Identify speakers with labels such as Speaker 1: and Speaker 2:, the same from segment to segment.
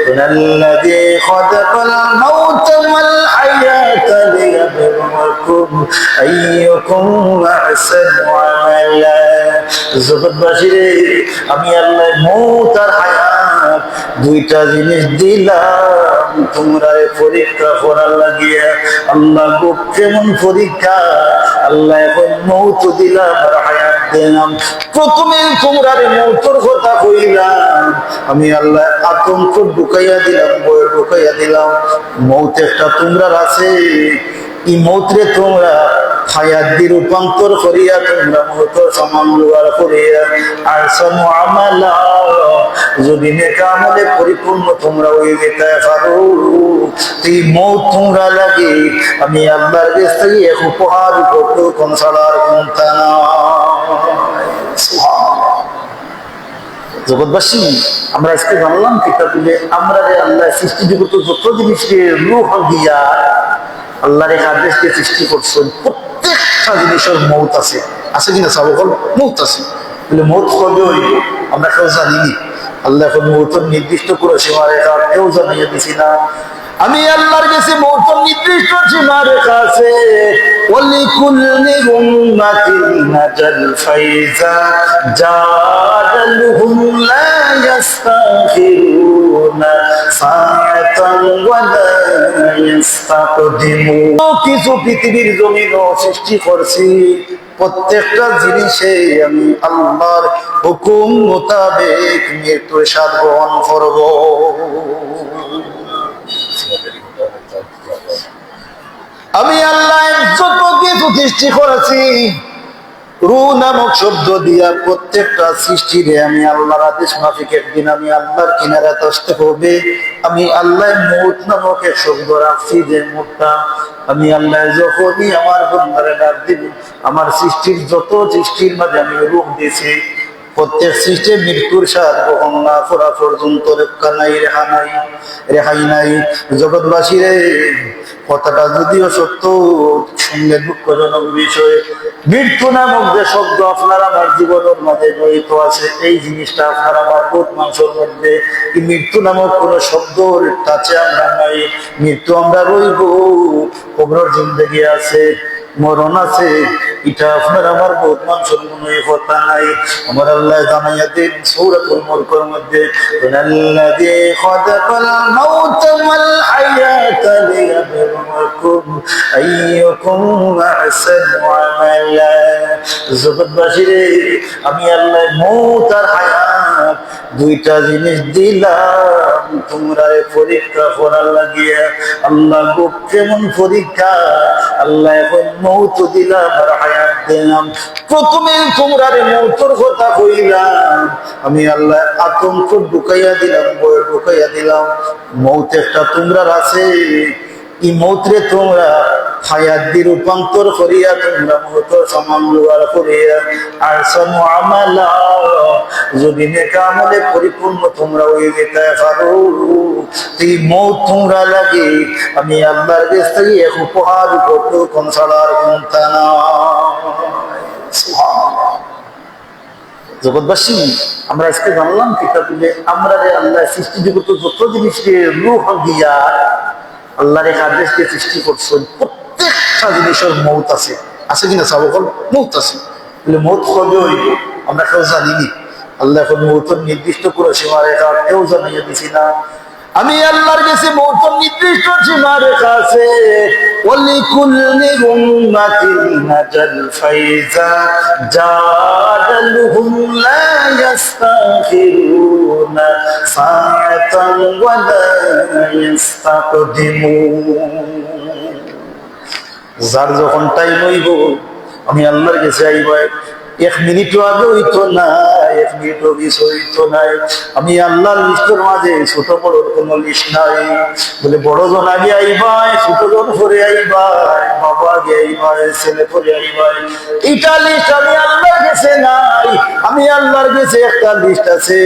Speaker 1: হুনাল্লাযী খালাকাল মাউতা ওয়াল হায়াতা লিয়াবলুয়াকুম আইয়ুকুম আহসানু আমালা। জগৎবাসীরে, আমি আল্লাহ মউত আর হায়াত দুইটা জিনিস দিলাম তোমরা পরীক্ষা করার লাগিয়া। আল্লাহ গো, কেমন পরীক্ষা! আল্লাহ এখন মউত দিলাম আর হায়াত দিলাম। প্রথমে তোমরা মউতর কথা কইলাম, আমি আল্লাহ আতঙ্ক ঢুকাইয়া দিলাম, ভয় ঢুকাইয়া দিলাম। মউত একটা তোমরা আছে, এই মউতরে তোমরা হায়াত দিয়ে রূপান্তর করিয়া তোমরা মউত সমান জোগাড় করিয়া আহসানু আমালা, যদি নেক আমলে পরিপূর্ণ তোমরা হয়ে যেতে পারো, এই মউত তোমরা লাগে আমি আল্লাহর কাছ থেকে এক উপহার করতে কোন ছাড়ার কোনটা না। জগৎবাসী, আমরা আজকে জানলাম কিতাবে আমরা আল্লাহ সৃষ্টি জগত যত জিনিসকে রূহ দিয়া আল্লাহর এক আদেশকে সৃষ্টি করছেন, প্রত্যেকটা জিনিসের মউত আছে। আছে কিনা সাবকল? মউত আছে। বলে মউত কবে হইব আমরা কেউ জানিনি। আল্লাহ এখন মউতের নির্দিষ্ট করে সীমারেখা কেউ জানিয়ে দিছি না। আমি আল্লাহর কাছে মউতের নির্দিষ্ট সীমারেখা আছে। ওয়ালিকুল্লি উম্মাতিন আজাল ফাইজা জাদালহুম লা ইস্তাখিরুনা সাআতান ওয়া লা ইস্তাকদিমুন। কিছু পৃথিবীর জমিন সৃষ্টি করছি, প্রত্যেকটা জিনিসে আমি আল্লাহর হুকুম মোতাবেক মৃত্যুর স্বাদ গ্রহণ করব। আমি আল্লাহ যত কিছু সৃষ্টি করেছি রু নামক শব্দ দিয়া প্রত্যেকটা সৃষ্টিরে আমি আল্লাহর আদেশ মাফিক একদিন আমি আল্লাহর কিনারাতে আসতে হবে। আমি আল্লাহ মউত নামক এক শব্দ রাখছি, যে মুহূর্তটা আমি আল্লাহ যখনই আমার বন্দারে ডাক দিব, আমার সৃষ্টির যত সৃষ্টির মাঝে আমি রূপ দিয়েছি, প্রত্যেক সৃষ্টি মৃত্যুর স্বাদ গ্রহণ না করা পর্যন্ত রক্ষা নাই, রেহাই নাই। জগৎবাসীরে, কথাটা যদিও সত্য, সঙ্গে দুঃখজনক বিষয়, মৃত্যু নামক যে শব্দ আপনার আমার জীবনের মাঝে জড়িত আছে, এই জিনিসটা আপনার আমার বহুত মানুষের মধ্যে এই মৃত্যু নামক কোন শব্দর কাছে আমরা নাই। মৃত্যু আমরা রইব, কবরের জিন্দেগি আছে, মরণ আছে, এটা আপনার আমার বহুত মানুষের মনে কথা নাই। আমার আল্লাহ জানাইয়া দিন সূরাতুল মুলকের মধ্যে, হুনাল্লাযী খালাকাল মাউতা ওয়াল হায়াতা লিয়াবলুয়াকুম আইয়ুকুম আহসানু আমালা। জগৎবাসীরে, আমি আল্লাহ মউত আর হায়াত দুইটা জিনিস দিলাম তোমরা পরীক্ষা করার লাগিয়া। আল্লাহ গো, কেমন পরীক্ষা! আল্লাহ এখন মউত দিলাম আর হায়াত দিলাম। প্রথমে তোমরা মউতের কথা কইলাম, আমি আল্লাহ আতঙ্ক ঢুকাইয়া দিলাম, ভয় ঢুকাইয়া দিলাম। মউত একটা তোমরা আছে, এই মউতরে তোমরা হায়াত দিয়ে রূপান্তর করিয়া তোমরা মউত সমান জোগাড় করিয়া আহসানু আমালা, যদি নেক আমলে পরিপূর্ণ তোমরা হয়ে যেতে পারো, এই মউত তোমরা লাগে আমি আল্লাহর কাছ থেকে এক উপহার করতে কোন ছাড়ার কোনটা না। জগৎবাসী, আমরা আজকে জানলাম কিতাবে আমরা আল্লাহ সৃষ্টি জগত যত জিনিসকে রূহ দিয়া আল্লাহর এক আদেশকে সৃষ্টি করছেন, প্রত্যেকটা জিনিসের মউত আছে। আছে কিনা সাবকল? মউত আছে। বলে মউত কবে হইব আমরা কেউ জানিনি। আল্লাহ এখন মউতের নির্দিষ্ট করে সীমারেখা কেউ জানিয়ে দিছি না। আমি আল্লাহর কাছে মউতের নির্দিষ্ট সীমারেখা আছে। ওয়ালিকুল্লি উম্মাতিন আজাল ফাইজা জাদালহুম লা ইস্তাখিরুনা সাআতান ওয়া লা ইস্তাকদিমুন। যার যখন টাইম হইব আমি আল্লাহর কাছে আইব, 1 মিনিটও আগে হইতো না, 1 মিনিটও কিছু হইতো নাই। আমি আল্লাহর লিস্টের মাঝে ছোট বড় কোনো লিস্ট নাই। বলে বড়জন আগে আইবাই, ছোটজন পরে আইবাই, বাবা আগে আইবাই, ছেলে পরে আইবাই, এটা লিস্ট আমি আল্লাহর কাছে নাই। আমি আল্লাহর কাছে একটা লিস্ট আছে,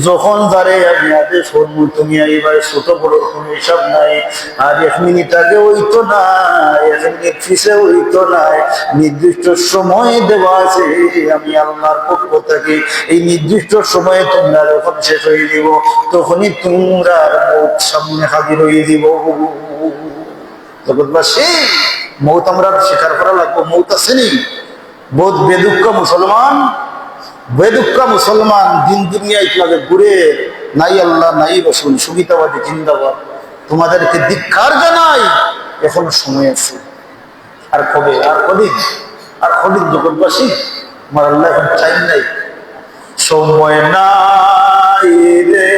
Speaker 1: যখন যারে আমি আদেশ করবো তুমি আইবাই, ছোট বড় কোনো হিসাব নাই। আর 1 মিনিট আগে হইতো না, 1 মিনিট পিছে হইতো না, নির্দিষ্ট সময় দেওয়া আছে। আমি আল্লাহর পক্ষ থেকে এই নির্দিষ্ট সময়ে তোমরা যখন শেষ হয়ে দিব তখনই তোমরা মৌত সামনে হাজির হয়ে দিব। জগৎবাসী, মৌত আমরা স্বীকার করা লাগবো। মৌত আসেনি, বহুত বেদুক্কা মুসলমান দিন দুনিয়ায় লাগে ঘুরে, নাই আল্লাহ নাই রসুল, সুবিধাবাদী জিন্দাবাদ। তোমাদেরকে ধিক্কার জানাই, এখনো সময় আছে। আর কবে? আর কদিন জগৎবাসী? আমার আল্লাহ এখন চাই নাই। সময় নাই রে,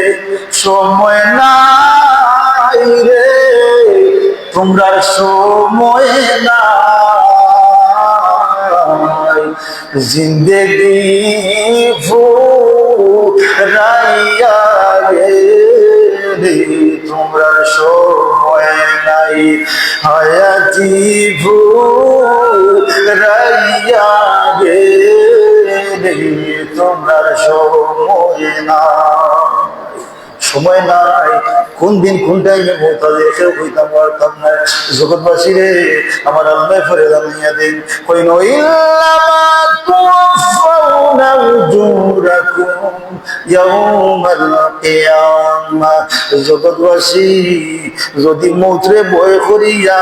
Speaker 1: সময় নাই রে, তোমরা সময় নাই, জিন্দেগি ফুরাইয়া রে, তোমরা সময় নাই, হায়াতি ফুরাইয়া রে, তোমরা সময় সময় নাই। কোন দিন কোন টাইমে মৌতা দেখেও কইতাম পারতাম না। জগৎবাসী রে, আমার আল্লাহ ফরে জানিয়ে দিন, কই জগৎবাসী যদি মৌতরে ভয় করিয়া,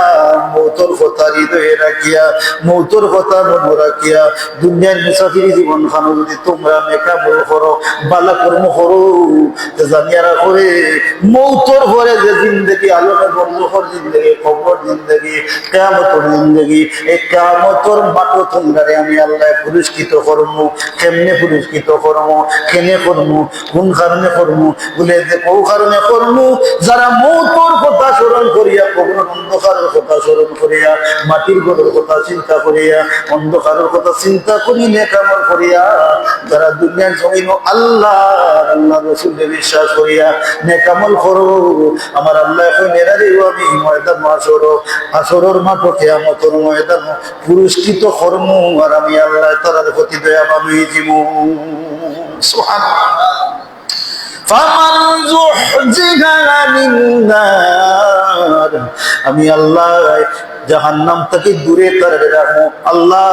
Speaker 1: মৌতর কথা হৃদয়ে রাখিয়া, মৌতর কথা মনে রাখিয়া দুনিয়ার মুসাফিরি জীবন খানো যদি তোমরা নেকামল করো, বালা কর্ম করো, জানিয়ারা করে মৌতর পরে যে জিন্দগি, আলমে বন্ধুর জিন্দগি, কবর জিন্দগি, কিয়ামতের জিন্দগি, এই কিয়ামতের মাঠে তোমরারে আমি আল্লাহ পুরস্কৃত করবো। কেমনে পুরস্কৃত করবো, কেনে করবো, কোন কারণে করবো বলে যে কোন কারণে করবো, যারা মৌতর কথা স্মরণ করিয়া, কবর অন্ধকারের কথা স্মরণ করিয়া, মাটির ঘরের কথা চিন্তা করিয়া, অন্ধকারের কথা চিন্তা করি, নেকামল করিয়া, যারা দুনিয়ার জমিন আল্লাহ আল্লাহ রসুলের বিশ্বাস করিয়া নেকামল করো, আমার আল্লাহ এখন এরারেও আমি ময়দান আসরের মাঠ, কিয়ামতের ময়দান পুরস্কৃত কর্ম, আর আমি আল্লাহ তার প্রতি দয়াবান হয়ে যাব। সুবহানাল্লাহ। ফামান যুহজিহা আনিন নার, আমি আল্লাহ জাহান্নাম থেকে দূরে করে রাখবো। আল্লাহ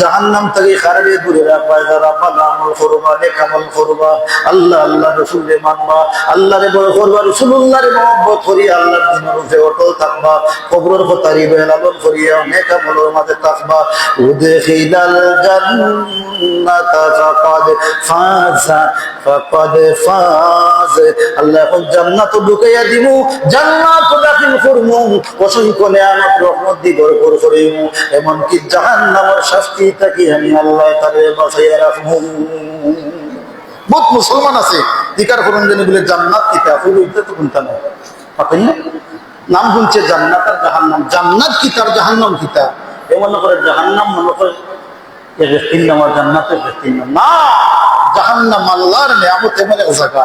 Speaker 1: জাহান্নাম থেকে খারাপে দূরে রাখবা, যারা ভালো আমল করবা, নেক আমল করবা, আল্লাহ আল্লাহ রসুলকে মানবা, আল্লাহরে বড় করবা, রসুলুল্লাহরে মহব্বত করিয়া আল্লাহর দিনের উপরে অটল থাকবা, কবরের কথা হৃদয়ে লালন করিয়া নেক আমলের মাঝে থাকবা। উদখিলাল জান্নাতা ফাকাদ ফাজ, আল্লাহ এখন জান্নাত ঢুকাইয়া দিব, জান্নাত দাখিল করব, অসংখ্য নিয়ামত রহমত দি ভরপুর করিব, এমনকি জাহান্নামের শাস্তি থেকে আমি আল্লাহ তারে বাঁচাইয়া রাখবো। বহুত মুসলমান আছে দিকার করুন জানি বলে জান্নাত কিতা, ওইটা তো কোনটা না, পাতেন না নাম শুনছে জান্নাত আর জাহান্নাম, জান্নাত কিতা আর জাহান্নাম কিতা, এমন করে জাহান্নাম মনে করে তিন নাম্বার, জান্নাতের তিন নাম না। জাহান্নাম আল্লাহর নিয়ামত এমন এক জায়গা,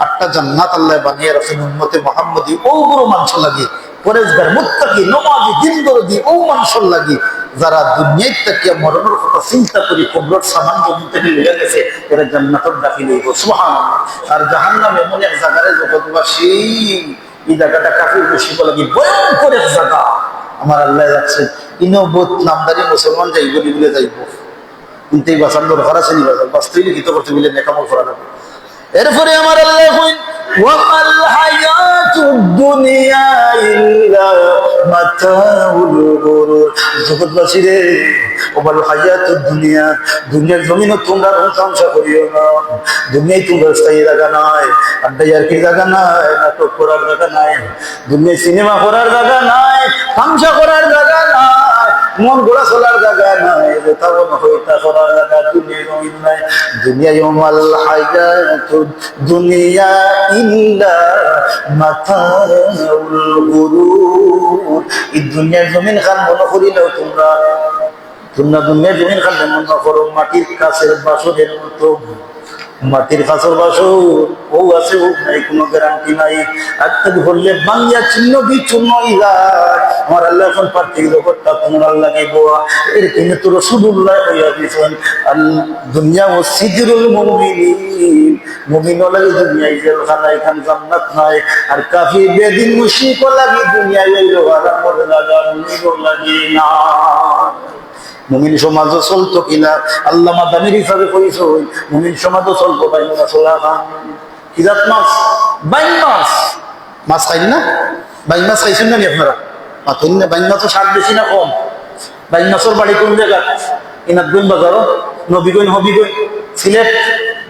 Speaker 1: আটটা জান্নাত আল্লাহ বানিয়ে রাখেন উম্মতে মুহাম্মদী ও বড় মানুষ লাগি, পরেশগার মুত্তাকি নমাজি দিনদরদি ও মানুষ লাগি, যারা দুনিয়ায় থেকে মরণের কথা চিন্তা করি, কবরের সামান জমি থেকে লেগে গেছে, এরা জান্নাতের দাখিল হইব। সুবহানাল্লাহ। আর জাহান্নাম এমন এক জায়গায় জগৎবাসী, এই জায়গাটা কাফির মুশরিক লাগি ভয়ঙ্কর এক জায়গা। আমার আল্লাহ যাচ্ছে ইনো বহুত নামদারি মুসলমান যাইব বলে যাইব, কিন্তু এই বাঁচার দরকার আছে নি, বাঁচতেই লিখিত করতে বলে নেকামল করা যাবে। এরপরে আমার আল্লাহ কইন ওয়ামাল হায়াতুদ দুনিয়া ইল্লা মাতাউল গুরুর, জগৎবাসী রে, ওয়ামাল হায়াতুদ দুনিয়া, দুনিয়ার জমিন তোমরা ধ্বংস করিও না। দুনিয়ায় তোমরা স্থায়ী জায়গা নাই, আড্ডা ইয়ার্কির জায়গা নাই, নাটক করার জায়গা নাই, দুনিয়ায় সিনেমা করার জায়গা নাই, তামসা করার জায়গা নাই, মন গোড়া চলার জায়গা নাই, তাবন হইতা করার জায়গা দুনিয়া জমিন নাই। দুনিয়া ওয়ামাল হায়াতুদ দুনিয়া ইল্লা মাতাউল গুরুর, এই দুনিয়ার জমিন খান মনে করিলেও তোমরা দুনিয়ার জমিন খান মনে করো মাটির কাছের বাসনের মতো, মাটির কাছের বাসন ও আছে ও নাই, কোনো গ্যারান্টি নাই, একটা ধরলে বাংলা চিহ্ন বিচ্ছিন্ন যায়। আমার আল্লাহ এখন পার্থিব জগৎটা তোমার আল্লাহ বোয়া, এর কিনে তো রাসূলুল্লাহ হইয়া দিয়েছেন দুনিয়া ও সিদরুল মুমিনিন, মুমিন লাগে দুনিয়ায় জেলখানা, এখান জান্নাত নাই। আর কাফির বেদিন মুশরিক লাগে দুনিয়ায় ওই আরামের লাগা, মুমিন লাগে না। মুমিন সমাজও চলতো কিনা আল্লাহ মাদানির হিসাবে কইছো মুমিন সমাজও চলবো বাইনা চলা কি জাত মাছ বাইন মাছ মাছ খাইন না বাইন মাছ খাইছেন না আপনারা মাথুন না বাইন মাছও স্বাদ বেশি না কম বাইন মাছের বাড়ি কোন জায়গা ইনাদগুন বাজারও নবীগঞ্জ হবিগঞ্জ সিলেট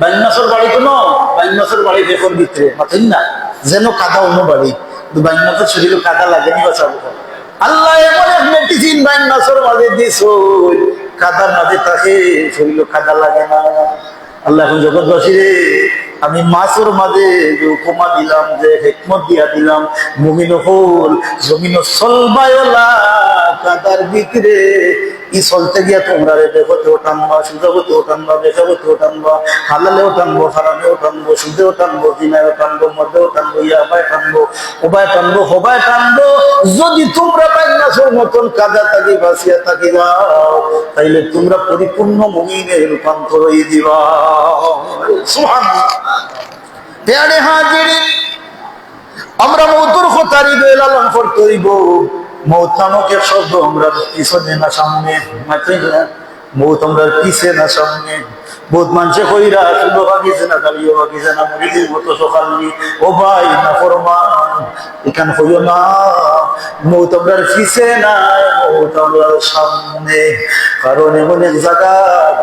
Speaker 1: বাইন মাছের বাড়ি তো ন বাইন মাছের বাড়ি বেকর ভিতরে মাথুন না যেন কাদা অন্য বাড়ি বাইন মাছের শরীরে কাদা লাগেনি বাঁচাবো আল্লাহ এমন এক মেডিসিন বাইন মাছের মাঝে দিস কাদার মাঝে থাকে শরীরে কাদা লাগে না আল্লাহ এখন জগৎবাসী রে আমি মাছের মাঝে যে উপমা দিলাম যে হিকমত দিয়া দিলাম মুমিন হল জমিন সলবায়লা কাদার ভিতরে ই চলতে গিয়া তোমরা রে দেখতেও টানবা সুযোগতেও টানবা বেসাবতেও টানবা হালালেও টানবো হারামেও টানবো সুদেও টানবো দিনায়ও টানবো মধ্যেও টানবো ইয়াবায় টানবো উবায় টানবো হবায় টানবো যদি তোমরা বাইনাসের মতন কাদা থাকি বাঁচিয়া থাকি যাও তাইলে তোমরা পরিপূর্ণ মুমিনে রূপান্তর হয়ে দিবা সুবহানাল্লাহ প্যারে হাজিরি আমরা মৌতুর খতারি বেলালাম করতে হইব মৌত নামক এক শব্দ আমরা পিছনে না সামনে মৌত আমরা পিছে না সামনে বহুত মানুষে কইরা শুধু বাগিছে না দাঁড়িয়ে বাগিছে না মরিদির মতো সকালনি ও ভাই না ফরমান এখান হইও না মৌত আমরা পিছে নাই মৌত আমরা সামনে কারণ এমন এক জায়গা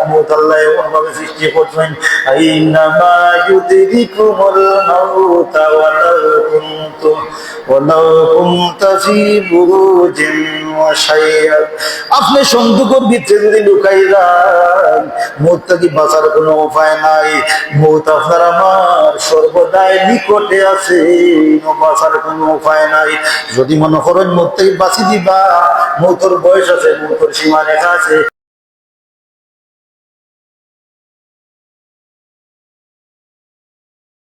Speaker 1: মৌত আল্লাহ এমন ভাবে সৃষ্টি করছেন আইনামা ইউদরিকুমুল মাউতা ওয়ালাউ কুনতুম আপনি সন্দুকের ভিতরে যদি লুকাইলাম মৌত থেকে বাঁচার কোনো উপায় নাই মৌত আপনার আমার সর্বদাই নিকটে আছে বাঁচার কোনো উপায় নাই যদি মনে করেন মৌত থেকে বাঁচি দিবা মৌতর বয়স আছে মৌতর সীমা রেখা আছে